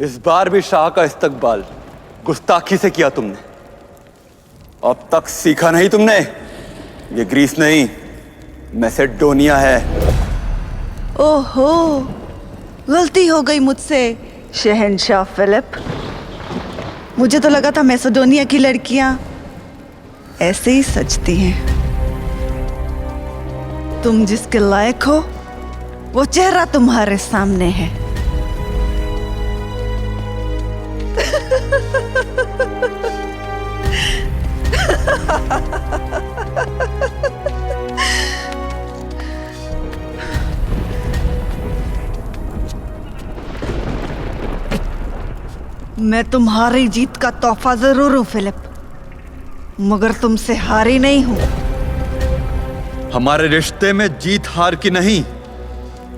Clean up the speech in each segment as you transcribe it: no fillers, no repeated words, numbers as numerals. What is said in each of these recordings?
इस बार भी शाह का इस्तकबाल गुस्ताखी से किया तुमने। अब तक सीखा नहीं तुमने? ये ग्रीस नहीं, मैसेडोनिया है। ओहो, गलती हो गई मुझसे शहंशाह फिलिप। मुझे तो लगा था मैसेडोनिया की लड़कियां ऐसे ही सजती हैं। तुम जिसके लायक हो वो चेहरा तुम्हारे सामने है। मैं तुम्हारी जीत का तोहफा जरूर हूं फिलिप, मगर तुमसे हारी नहीं हूं। हमारे रिश्ते में जीत हार की नहीं,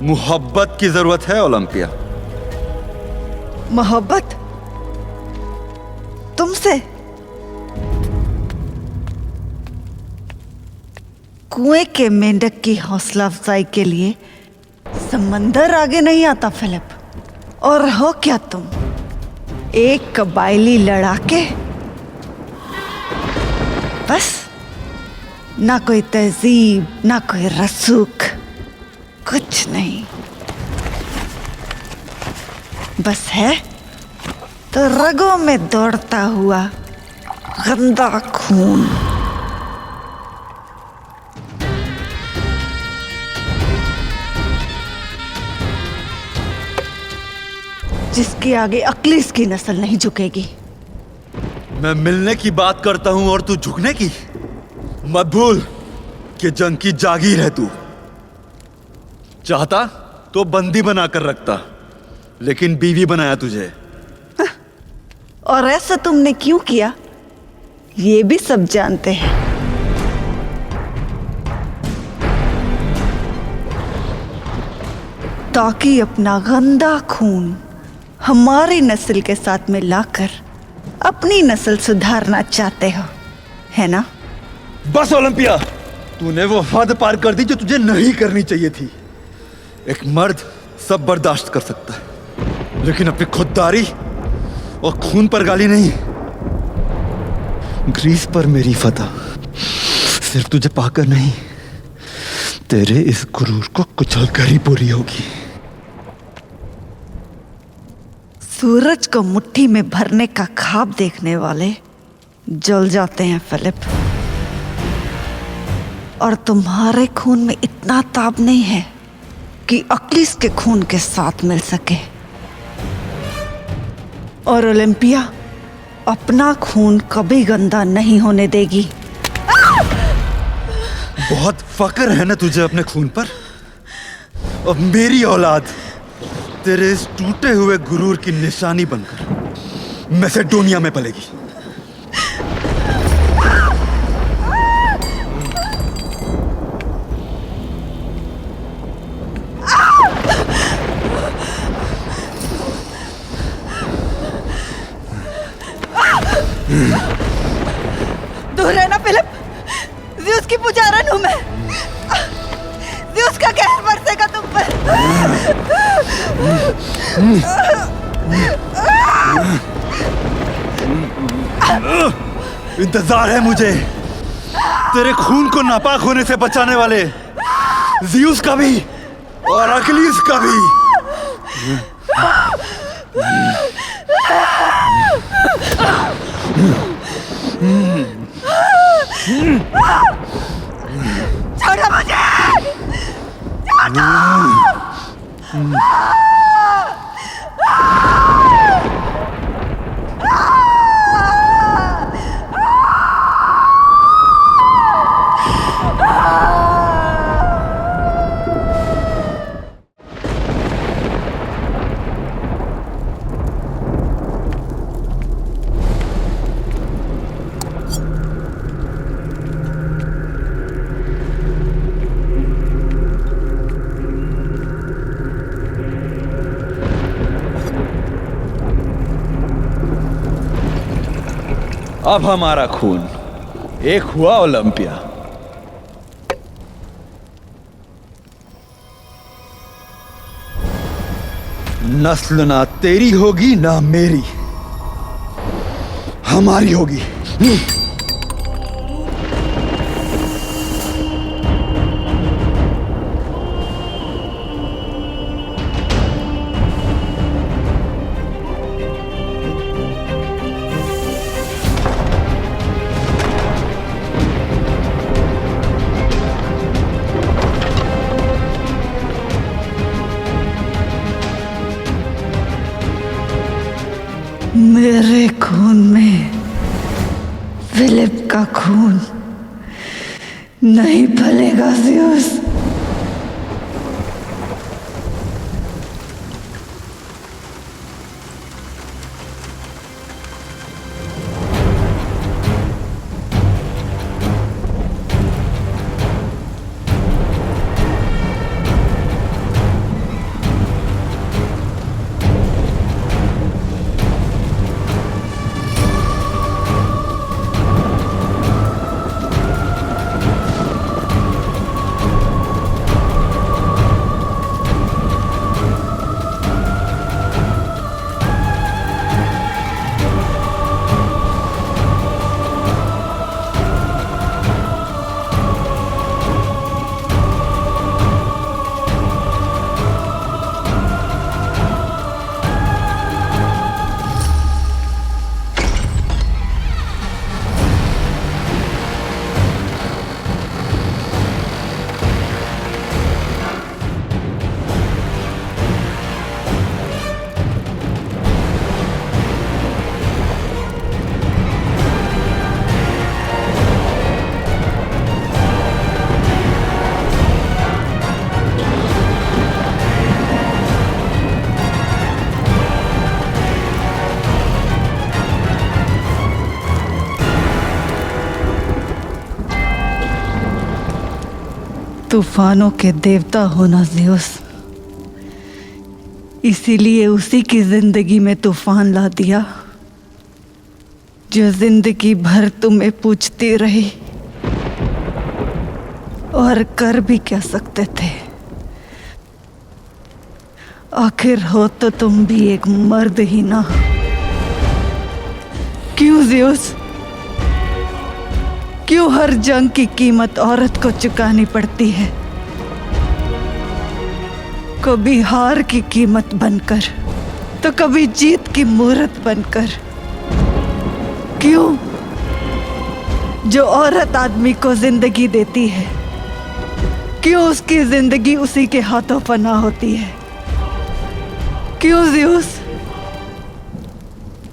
मोहब्बत की जरूरत है ओलंपिया। मोहब्बत तुमसे? कुएं के मेंढक की हौसला अफजाई के लिए समंदर आगे नहीं आता फिलिप। और हो क्या तुम, एक कबायली लड़ाके? बस, ना कोई तहजीब, ना कोई रसूख, कुछ नहीं। बस है तो रगों में दौड़ता हुआ गंदा खून। जिसके आगे अक्लीस की नस्ल नहीं झुकेगी। मैं मिलने की बात करता हूं और तू झुकने की? मत भूल कि जंग की जागीर है तू। चाहता तो बंदी बनाकर रखता, लेकिन बीवी बनाया तुझे। और ऐसा तुमने क्यों किया ये भी सब जानते हैं। ताकि अपना गंदा खून हमारी नस्ल के साथ मिलाकर अपनी नस्ल सुधारना चाहते हो, है ना? बस ओलंपिया, तूने वो हद पार कर दी जो तुझे नहीं करनी चाहिए थी। एक मर्द सब बर्दाश्त कर सकता है, लेकिन अपनी खुददारी और खून पर गाली नहीं। ग्रीस पर मेरी फतह सिर्फ तुझे पाकर नहीं, तेरे इस गुरूर को कुचल कर ही पूरी होगी। सूरज को मुट्ठी में भरने का ख्वाब देखने वाले जल जाते हैं फिलिप। और तुम्हारे खून में इतना ताब नहीं है कि अक्लीस के खून के साथ मिल सके। और ओलंपिया अपना खून कभी गंदा नहीं होने देगी। बहुत फक्र है ना तुझे अपने खून पर? अब मेरी औलाद तेरे इस टूटे हुए गुरूर की निशानी बनकर मैसेडोनिया में पलेगी। दूर रहना फिलिप, ज़्यूस की पुजारन हूं मैं। ज़्यूस का कहर बरसेगा तुम पर। इंतजार है मुझे तेरे खून को नापाक होने से बचाने वाले ज़्यूस का भी और अक्लीस का भी। छोड़ो मुझे! अब हमारा खून एक हुआ ओलंपिया। नस्ल ना तेरी होगी ना मेरी, हमारी होगी। मेरे खून में फिलिप का खून नहीं फलेगा ज़्यूस। तूफानों के देवता होना ज़्यूस, इसीलिए उसी की जिंदगी में तूफान ला दिया जो जिंदगी भर तुम्हें पूछती रही। और कर भी क्या सकते थे, आखिर हो तो तुम भी एक मर्द ही ना। क्यों ज़्यूस, क्यों हर जंग की कीमत औरत को चुकानी पड़ती है? कभी हार की कीमत बनकर तो कभी जीत की मूरत बनकर। क्यों? जो औरत आदमी को जिंदगी देती है, क्यों उसकी जिंदगी उसी के हाथों फना होती है? क्यों ज़्यूस,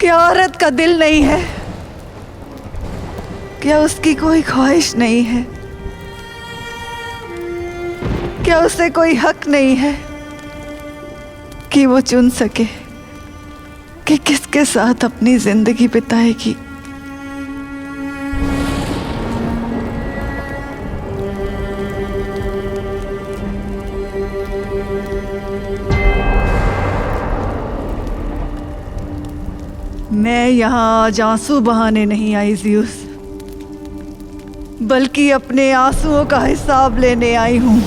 क्या औरत का दिल नहीं है? क्या उसकी कोई ख्वाहिश नहीं है? क्या उसे कोई हक नहीं है कि वो चुन सके कि किसके साथ अपनी जिंदगी बिताएगी? मैं यहाँ आज आंसू बहाने नहीं आई ज़्यूस, बल्कि अपने आंसुओं का हिसाब लेने आई हूं।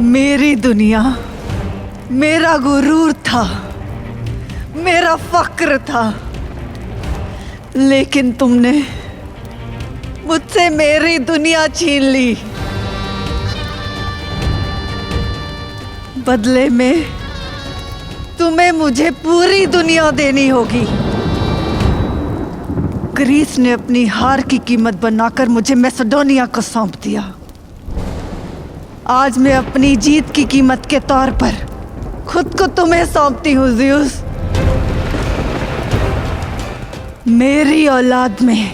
मेरी दुनिया मेरा गुरूर था, मेरा फक्र था, लेकिन तुमने मुझसे मेरी दुनिया छीन ली। बदले में तुम्हें मुझे पूरी दुनिया देनी होगी। ग्रीस ने अपनी हार की कीमत बनाकर मुझे मैसेडोनिया को सौंप दिया। आज मैं अपनी जीत की कीमत के तौर पर खुद को तुम्हें सौंपती हूँ ज़्यूस। मेरी औलाद में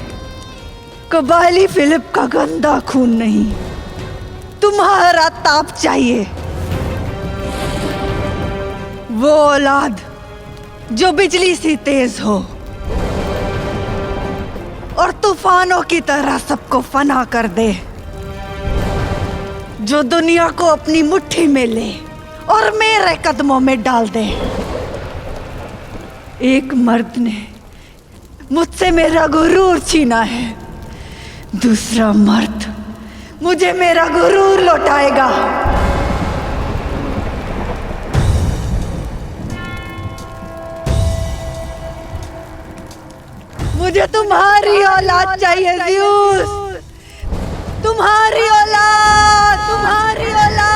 कबायली फिलिप का गंदा खून नहीं, तुम्हारा ताप चाहिए। वो औलाद जो बिजली सी तेज हो और तूफानों की तरह सबको फना कर दे, जो दुनिया को अपनी मुट्ठी में ले और मेरे कदमों में डाल दे। एक मर्द ने मुझसे मेरा गुरूर छीना है, दूसरा मर्द मुझे मेरा गुरूर लौटाएगा। मुझे तुम्हारी औलाद चाहिए ज़्यूस, तुम्हारी औलाद, तुम्हारी औलाद।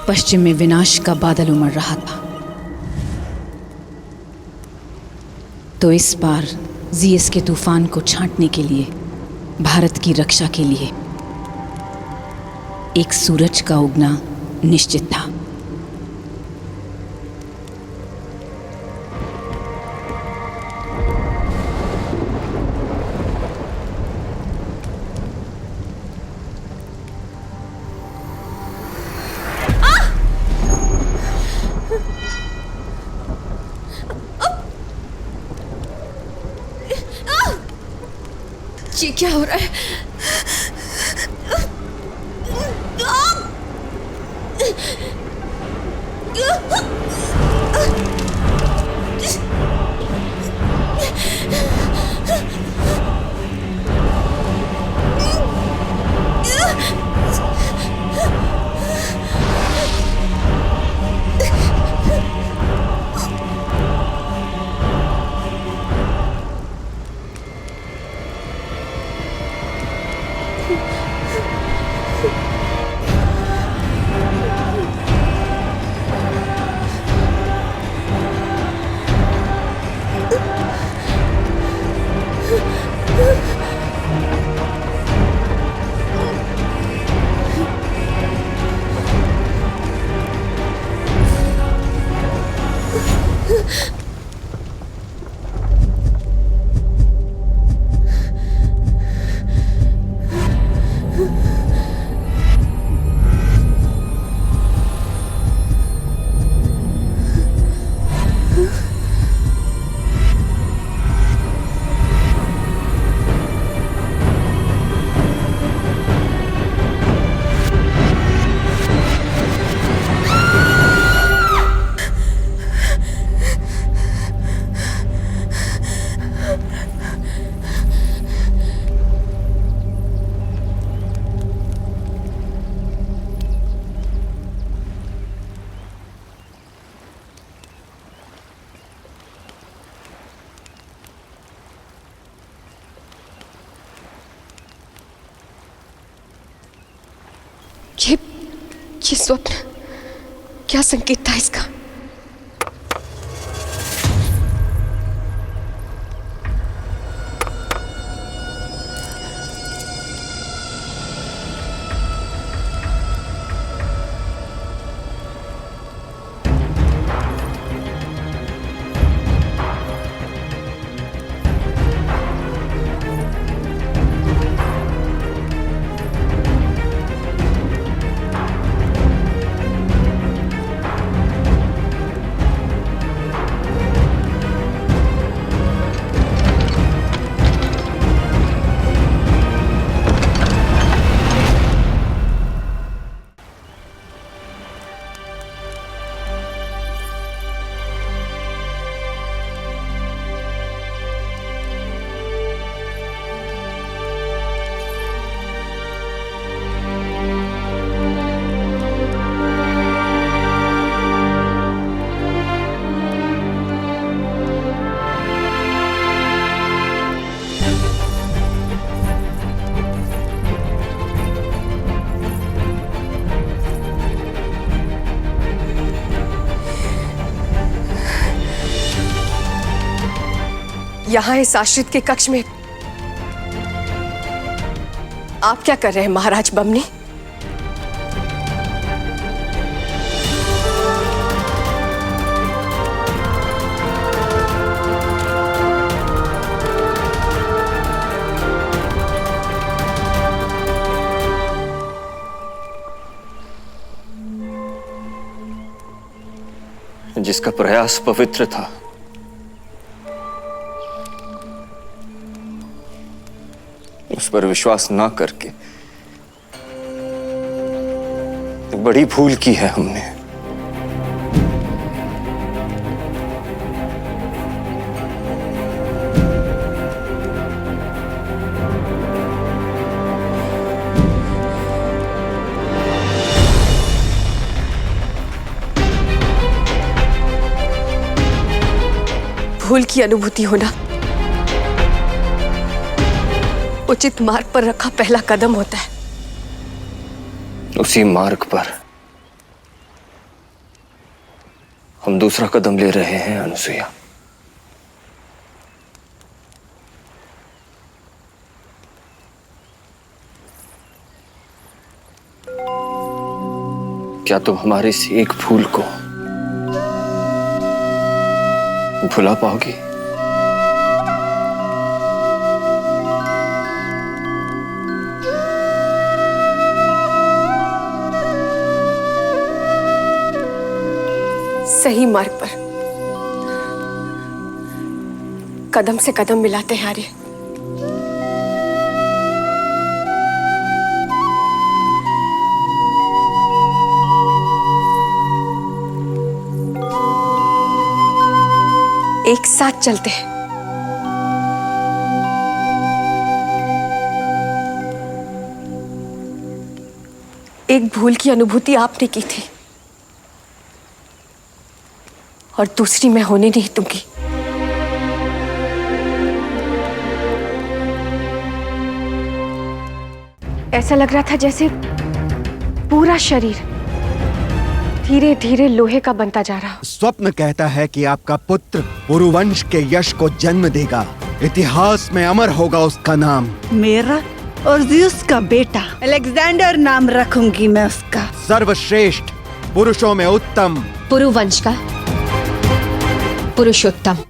पश्चिम में विनाश का बादल उमड़ रहा था, तो इस बार जीएस के तूफान को छांटने के लिए, भारत की रक्षा के लिए एक सूरज का उगना निश्चित था। ये क्या हो रहा है? ये ये स्वप्न, क्या संकेत था इसका? यहां इस आश्रित के कक्ष में आप क्या कर रहे हैं महाराज बमनी? जिसका प्रयास पवित्र था, उस पर विश्वास ना करके एक बड़ी भूल की है हमने। भूल की अनुभूति होना उचित मार्ग पर रखा पहला कदम होता है। उसी मार्ग पर हम दूसरा कदम ले रहे हैं अनुसुईया। क्या तुम हमारी इस एक भूल को भुला पाओगी? सही मार्ग पर कदम से कदम मिलाते हैं आर्य। एक साथ चलते हैं। एक भूल की अनुभूति आपने की थी और दूसरी मैं होने नहीं दूंगी। ऐसा लग रहा था जैसे पूरा शरीर धीरे धीरे लोहे का बनता जा रहा। स्वप्न कहता है कि आपका पुत्र पुरुवंश के यश को जन्म देगा, इतिहास में अमर होगा उसका नाम। मेरा और ज़्यूस का बेटा अलेक्जेंडर नाम रखूंगी मैं उसका। सर्वश्रेष्ठ, पुरुषों में उत्तम, पुरुवंश का पुरुषोत्तम।